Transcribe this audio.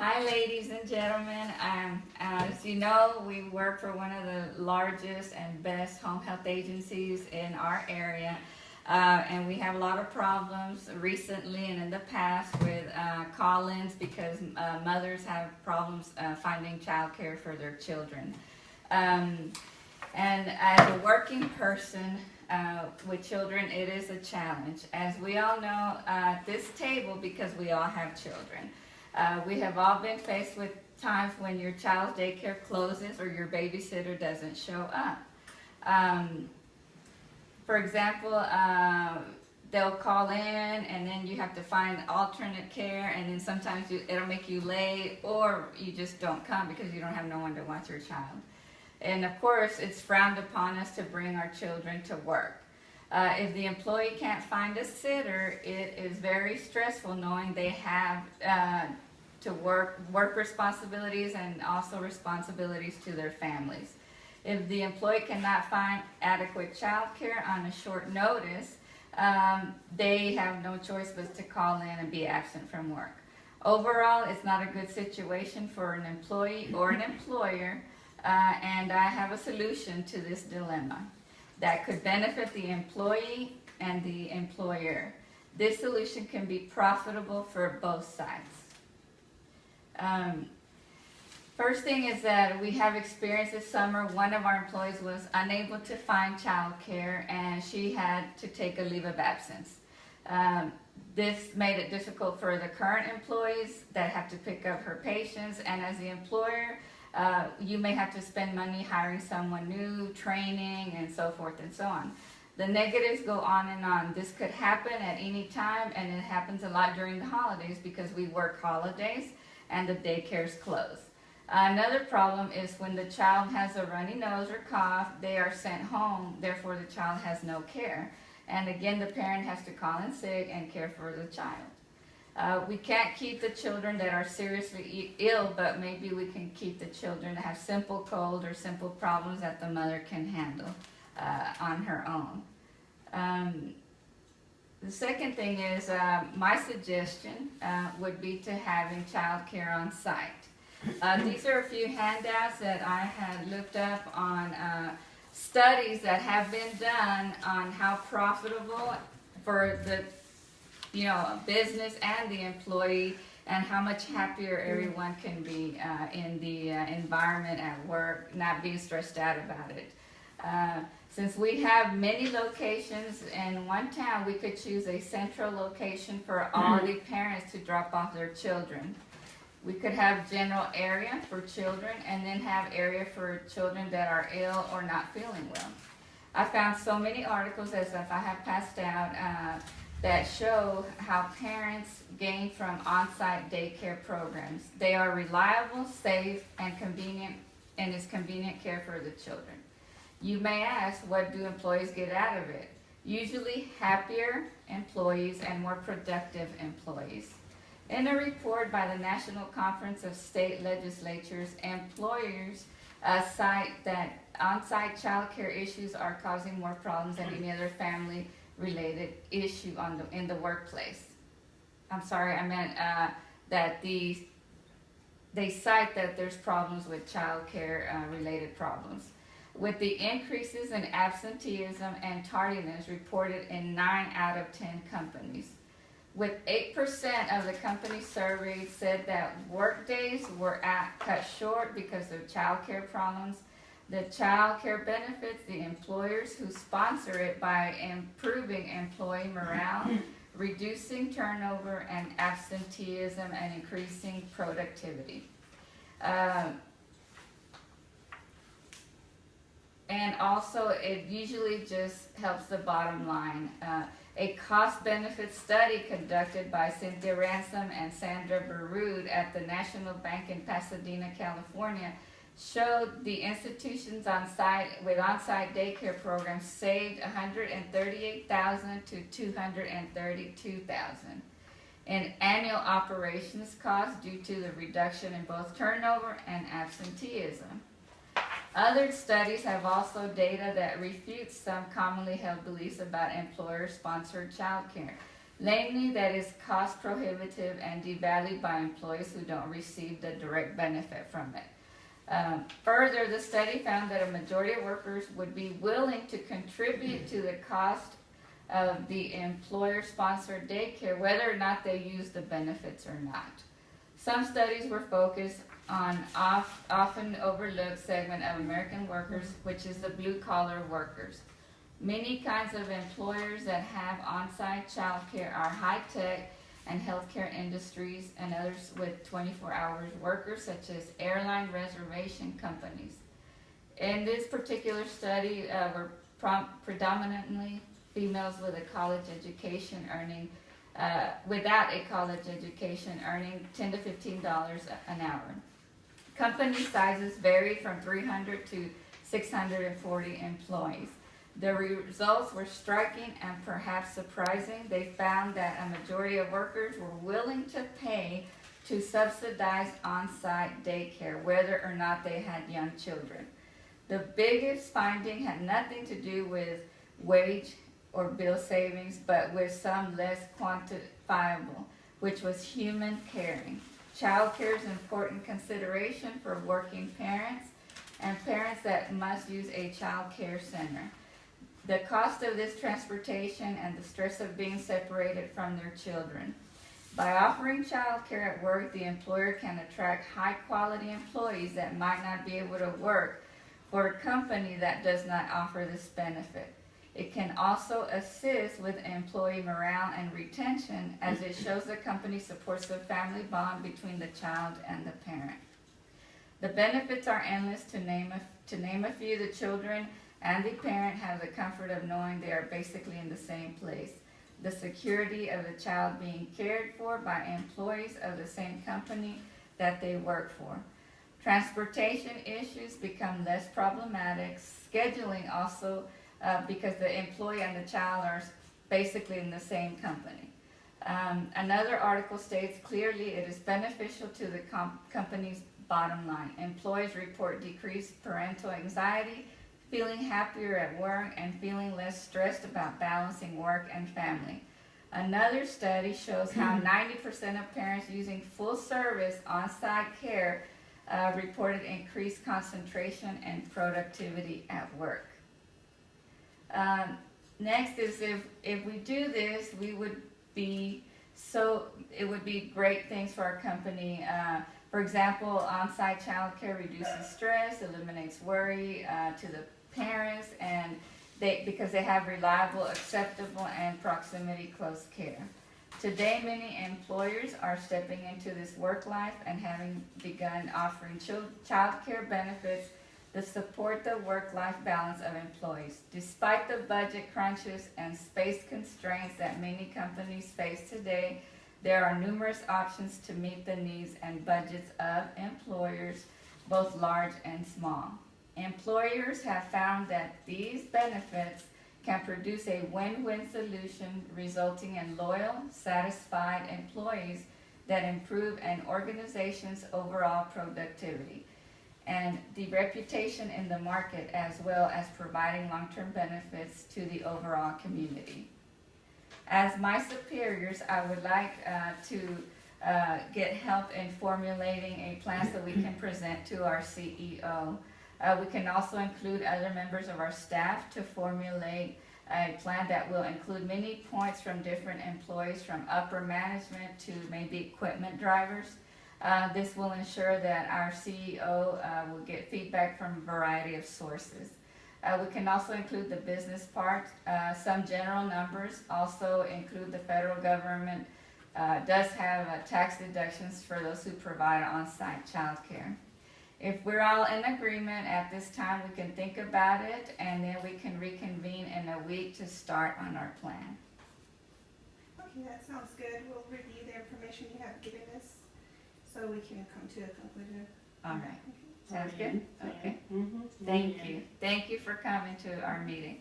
Hi, ladies and gentlemen. As you know, we work for one of the largest and best home health agencies in our area. And we have a lot of problems recently and in the past with call-ins because mothers have problems finding childcare for their children. And as a working person with children, it is a challenge. As we all know at this table, because we all have children, we have all been faced with times when your child's daycare closes or your babysitter doesn't show up. For example, they'll call in and then you have to find alternate care, and then sometimes it'll make you late, or you just don't come because you don't have no one to watch your child. And of course, it's frowned upon us to bring our children to work. If the employee can't find a sitter, it is very stressful knowing they have to work responsibilities and also responsibilities to their families. If the employee cannot find adequate child care on a short notice, they have no choice but to call in and be absent from work. Overall, it's not a good situation for an employee or an employer, and I have a solution to this dilemma that could benefit the employee and the employer. This solution can be profitable for both sides. First thing is that we have experienced this summer, one of our employees was unable to find childcare and she had to take a leave of absence. This made it difficult for the current employees that have to pick up her patients, and as the employer, you may have to spend money hiring someone new, training, and so forth and so on. The negatives go on and on. This could happen at any time, and it happens a lot during the holidays because we work holidays and the daycare's closed. Another problem is when the child has a runny nose or cough, they are sent home, therefore the child has no care. And again, the parent has to call in sick and care for the child. We can't keep the children that are seriously ill, but maybe we can keep the children that have simple cold or simple problems that the mother can handle on her own. The second thing is, my suggestion would be to having child care on site. These are a few handouts that I had looked up on studies that have been done on how profitable for the business and the employee, and how much happier everyone can be in the environment at work, not being stressed out about it. Since we have many locations in one town, we could choose a central location for all the parents to drop off their children. We could have general area for children and then have area for children that are ill or not feeling well. I found so many articles, as if I have passed out, that show how parents gain from on-site daycare programs. They are reliable, safe, and convenient, and is convenient care for the children. You may ask, what do employees get out of it? Usually happier employees and more productive employees. In a report by the National Conference of State Legislatures, employers cite that on-site child care issues are causing more problems than any other family-related issue in the workplace. I'm sorry, I meant that they cite that there's problems with child care related problems. With the increases in absenteeism and tardiness reported in 9 out of 10 companies. With 8% of the companies surveyed said that work days were cut short because of child care problems. The child care benefits the employers who sponsor it by improving employee morale, reducing turnover and absenteeism, and increasing productivity. And also, it usually just helps the bottom line. A cost-benefit study conducted by Cynthia Ransom and Sandra Baroud at the National Bank in Pasadena, California, showed the institutions with on-site daycare programs saved $138,000 to $232,000 in annual operations costs due to the reduction in both turnover and absenteeism. Other studies have also data that refutes some commonly held beliefs about employer-sponsored child care. namely that is cost prohibitive and devalued by employees who don't receive the direct benefit from it. Further, the study found that a majority of workers would be willing to contribute to the cost of the employer-sponsored daycare, whether or not they use the benefits or not. Some studies were focused on often overlooked segment of American workers, which is the blue-collar workers. Many kinds of employers that have on-site childcare are high-tech and healthcare industries, and others with 24-hour workers, such as airline reservation companies. In this particular study, were predominantly females with a college education earning, without a college education earning $10 to $15 an hour. Company sizes vary from 300 to 640 employees. The results were striking and perhaps surprising. They found that a majority of workers were willing to pay to subsidize on-site daycare, whether or not they had young children. The biggest finding had nothing to do with wage or bill savings, but with some less quantifiable, which was human caring. Child care is an important consideration for working parents and parents that must use a child care center. The cost of this transportation and the stress of being separated from their children. By offering child care at work, the employer can attract high-quality employees that might not be able to work for a company that does not offer this benefit. It can also assist with employee morale and retention, as it shows the company supports the family bond between the child and the parent. The benefits are endless. To name a few, the children and the parent have the comfort of knowing they are basically in the same place. The security of the child being cared for by employees of the same company that they work for. Transportation issues become less problematic. Scheduling also, because the employee and the child are basically in the same company. Another article states clearly it is beneficial to the company's bottom line. Employees report decreased parental anxiety, feeling happier at work, and feeling less stressed about balancing work and family. Another study shows how 90% of parents using full service on-site care reported increased concentration and productivity at work. Next is if we do this, it would be great things for our company. For example, on-site child care reduces stress, eliminates worry to the parents, and because they have reliable, acceptable, and proximity close care. Today, many employers are stepping into this work life and having begun offering child care benefits that support the work-life balance of employees. Despite the budget crunches and space constraints that many companies face today, there are numerous options to meet the needs and budgets of employers, both large and small. Employers have found that these benefits can produce a win-win solution, resulting in loyal, satisfied employees that improve an organization's overall productivity and the reputation in the market, as well as providing long-term benefits to the overall community. As my superiors, I would like to get help in formulating a plan so we can present to our CEO. We can also include other members of our staff to formulate a plan that will include many points from different employees, from upper management to maybe equipment drivers. This will ensure that our CEO will get feedback from a variety of sources. We can also include the business part. Some general numbers also include the federal government does have tax deductions for those who provide on-site child care. If we're all in agreement at this time, we can think about it, and then we can reconvene in a week to start on our plan. Okay, that sounds good. We'll review the information you have given us so we can come to a conclusion. All right. Sounds good? Okay. Thank you. Thank you for coming to our meeting.